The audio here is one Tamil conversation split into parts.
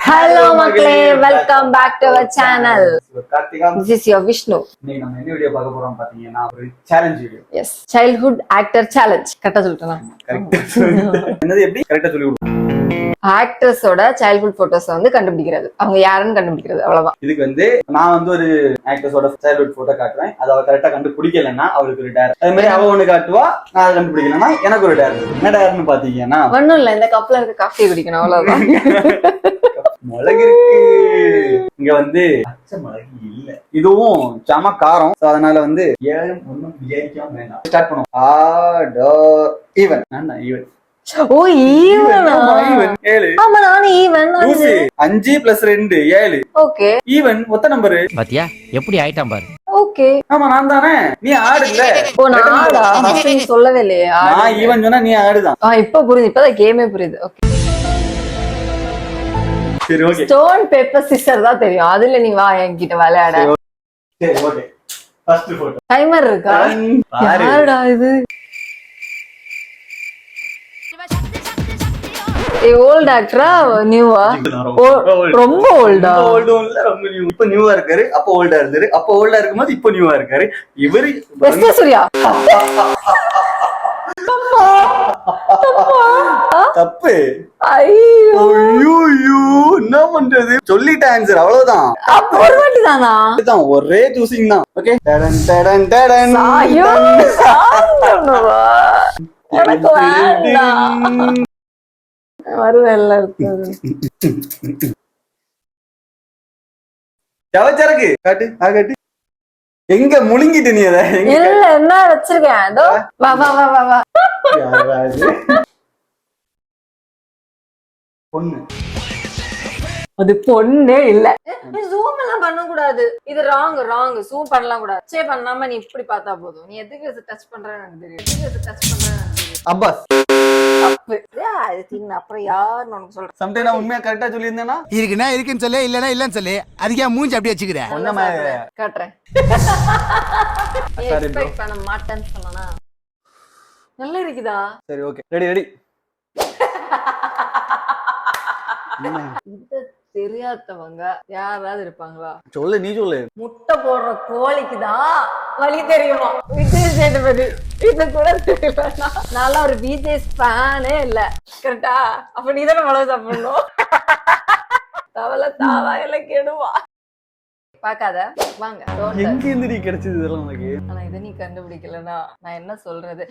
Hello மக்களே, welcome back to our channel. Karthika, This is your Vishnu. இன்னைக்கு நம்ம என்ன வீடியோ பார்க்க போறோம் பாத்தீங்கன்னா ஒரு challenge video. Yes, childhood actor challenge. கரெக்ட்டா சொல்லிட்டேனா? கரெக்ட்டா. என்னது எப்படி கரெக்ட்டா சொல்லி கொடுங்க. ஆக்டர்ஸோட childhood photos வந்து கண்டுபிடிக்கிறது. அவங்க யாருன்னு கண்டுபிடிக்கிறது அவ்வளவுதான். இதுக்கு வந்து நான் வந்து ஒரு ஆக்டர்ஸோட childhood போட்டோ காட்டுவேன். அத அவ கரெக்ட்டா கண்டுபிடிக்கலன்னா அவருக்கு ஒரு டேர். அதே மாதிரி அவ ஒன்னு காட்டுவா, நான் அத கண்டுபிடிக்கலன்னா எனக்கு ஒரு டேர். என்ன டேர்னு பாத்தீங்கன்னா ஒண்ணும் இல்ல, இந்த கப்ல இருக்க காஃபி குடிக்கணும் அவ்வளவுதான். மிளகு இருக்கு. இங்க வந்து பச்சை மிளகு இல்ல. இதுவும் சம காரம். அதனால வந்து ஏழும் ஒண்ணும் விஜயிக்காம வேண்டாம். ஸ்டார்ட் பண்ணுவோம். ஈவன். நான் ஈவன். ஓ ஈவனா? ஈவன் 7. ஆமா நானே ஈவன். 5 + 2 7. ஓகே. ஈவன் ஒத்த நம்பர். பாத்தியா எப்படி ஆயிட்டான் பாரு. ஓகே. ஆமா நான் தானே. நீ ஆடு இல்ல. ஓ நான் ஆடா? நீ சொல்லவே இல்லையே. நான் ஈவன் சொன்னா நீ ஆடுதான். இப்ப புரியுது. இப்பதான் கேமே புரியுது. ஓகே. சரி ஓகே. ஸ்டோன் பேப்பர் சிசர் தான் தெரியும். அதுல நீ வா என்கிட்ட விளையாட. சரி ஓகே. First photo. டைமர் இருக்கா? யாருடா இது? ஓல்ட் ஆக்டரா நியூவா? ரொம்ப ஓல்டா? ஓல்டு இல்ல, ரொம்ப நியூ. இப்ப நியூவா இருக்காரு. அப்ப ஓல்டா இருந்தாரு. அப்ப ஓல்டா இருக்கும்போது இப்ப நியூவா இருக்காரு. இவரு வெஸ்ட் சூர்யா. தப்பு. ஐயோ என்ன பண்றது? சொல்லிட்ட ஆன்சர் அவ்வளவுதான். ஒரு வாட்டி தானா? இதுதான் ஒரே சூசிங் தான். ஓகே. டடன் டடன் டடன். ஐயோ சாந்தனவா. எனக்கு வேண்டாம். வருவேல்ல இருக்கு. சவச்சரக்கு காட்டு. காட்டு. எங்க முழுங்கிட்டு நீ அத? இல்ல என்ன வச்சிருக்கேன். அதோ வா வா வா வா வா. பொண்ணு. அது பொண்ணே இல்ல. ஜூம் எல்லாம் பண்ண கூடாது. இது ராங். ஜூம் பண்ணலாம் கூடாது. சே பண்ணாம நீ இப்படி பார்த்தா போதும். நீ எதுக்கு டச் பண்றேன்னு எனக்கு தெரியும். அப்பாஸ். தப்பு. அது திங்க அப்புறம் யாருன்னு உனக்கு சொல்றேன். சம்டைம் நான் உண்மையா கரெக்டா சொல்லியிருந்தேனா? இருக்குன்னு சொல்லு, இல்லனா இல்லன்னு சொல்லு. அதுக்கே மூஞ்சி அப்படியே வச்சுக்கிற. ஒண்ணமா காட்டுறேன். எக்ஸ்பெக்ட் பண்ண மாட்டேன்னு சொன்னா நல்லா இருக்குதா? சரி ஓகே. ரெடி. இது தெரியாதவங்க யாராவது இருப்பாங்களா? சொல்லு, நீ சொல்லு. முட்டை போடுற கோழிக்குதான் வழி தெரியுமா? விஜய் சேதுபதி. இது கூட தெரியல. நான் ஒரு விஜய் ஃபேனே இல்ல. கரெக்டா? அப்ப நீ தானே மிளகு சாப்பிடணும். தாவா எல்லாம் கெடுவா. பாக்காத வாங்க. எங்க இருந்து நீ கிடைச்சது இதெல்லாம் உனக்கு? ஆனா இதை நீ கண்டுபிடிக்கலனா நான் என்ன சொல்றது?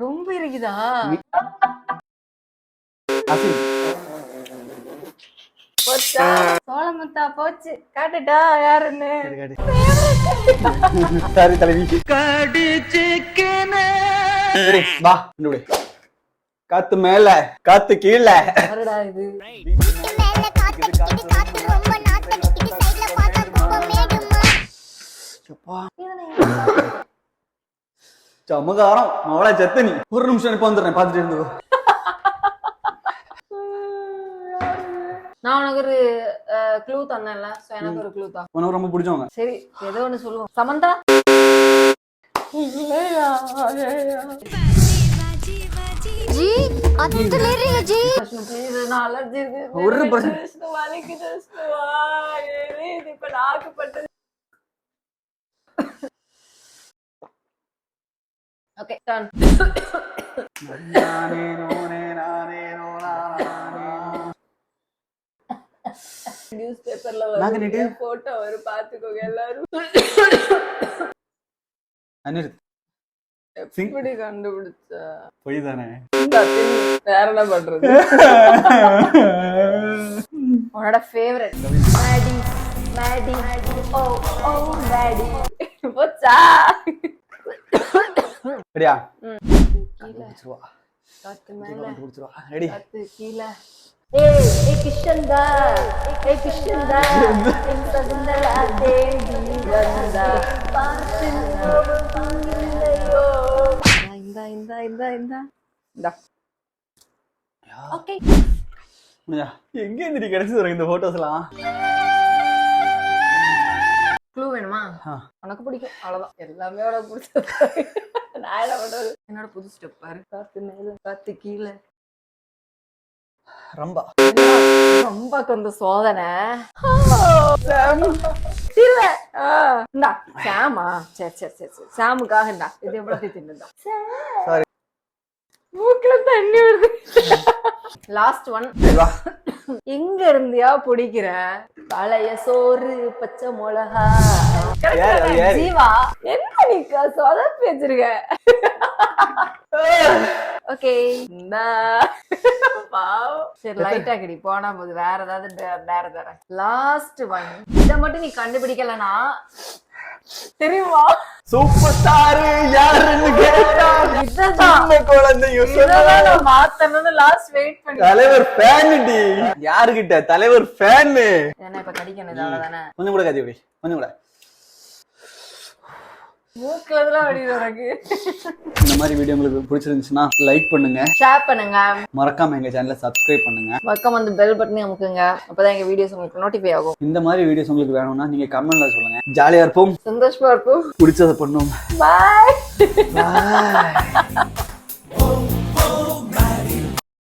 ரொம்ப இருக்குதா? போச்சா? சோளமுத்தா போச்சு. காட்டுட்டா யாருன்னு? சரி தலைவி. சரி வா இன்னொரு. காத்து மேல காத்து கீழே. யாருடா இது? சமகாரம் அவளை செத்து. நீ ஒரு நிமிஷம் இப்ப வந்துடுறேன். பாத்துட்டு இருந்து. நான் உனக்கு ஒரு க்ளூ தந்தேன்ல. சோ எனக்கு ஒரு க்ளூ தான். உனக்கு ரொம்ப பிடிச்சவங்க. சரி ஏதோ ஒண்ணு சொல்லுவோம். சமந்தா. जी अंत ले रही है जी ப்ளீஸ் நான் அலர்ஜி இருக்கு. ஒரு பிரச்சனை வலிக்குது. இது இப்ப நாக்கு பட்டது. Okay done. நியூஸ் பேப்பர்ல ஒரு போட்டோ வரும், பாத்துக்கோங்க எல்லாரும். எப்படி கண்டுபிடிச்ச? போய் தானே. வேற என்ன பண்றது? உன்னோட ஃபேவரட் மேடி. ஓ மேடி. போச்சா? ரெடியா? கீழ காத்து மேல ரெடி. காத்து கீழ. ஏய் கிஷன்தா இந்த சதுந்தல தேடி வந்தா பாத்து பாங்கலையோ. இந்த ஓகே. எங்க இருந்து கிடைச்சது இந்த போட்டோஸ் எல்லாம்? க்ளூ வேணுமா? உனக்கு பிடிக்கும் அவ்வளவுதான். எல்லாமே உனக்கு பிடிச்சது. நான் என்ன பண்றது? என்னோட புது ஸ்டெப் பாரு. காத்து மேல காத்து கீழே. ரம்பா. ரொம்ப கொஞ்சம் சோதனை இல்ல. இந்தா சாமா. சரி சரி சரி சரி சாமுக்காக இந்தா இது எவ்வளவு தின்னுதான். Sorry. மூக்குல தண்ணி வருது. Last one. எங்க இருந்தியா பிடிக்கிற பழைய சோறு பச்சை மிளகா. ஜீவா என்ன நீ சொதப்பி வச்சிருக்க. ஓகே சரி லைட்டா கிடி போனா போது வேற ஏதாவது வேற தரேன். Last one. இத மட்டும் நீ கண்டுபிடிக்கலனா தெரியுமா சூப்பர் ஸ்டார் யாருன்னு கேட்டா இதுதான் குழந்தையும் நான் மாத்தணும்னு லாஸ்ட் வெயிட் பண்ணி. தலைவர் ஃபேன் டி. யாருகிட்ட? தலைவர் ஃபேன். என்ன இப்ப கடிக்கணும் அவ்வளவுதானே. கொஞ்சம் கூட கத்தி இப்படி கொஞ்சம் கூட. மூக்குல இதெல்லாம் வடிது எனக்கு. இந்த மாதிரி வீடியோ உங்களுக்கு பிடிச்சிருந்துச்சுன்னா லைக் பண்ணுங்க, ஷேர் பண்ணுங்க, மறக்காம எங்க சேனலை சப்ஸ்கிரைப் பண்ணுங்க, மறக்காம வந்து பெல் பட்டனை அமுக்குங்க. அப்பதான் எங்க வீடியோஸ் உங்களுக்கு நோட்டிஃபை ஆகும். இந்த மாதிரி வீடியோஸ் உங்களுக்கு வேணும்னா நீங்க கமெண்ட்ல சொல்லுங்க. ஜாலியா இருப்போம், சந்தோஷமா இருப்போம். பிடிச்சதை பண்ணுவோம். பாய்.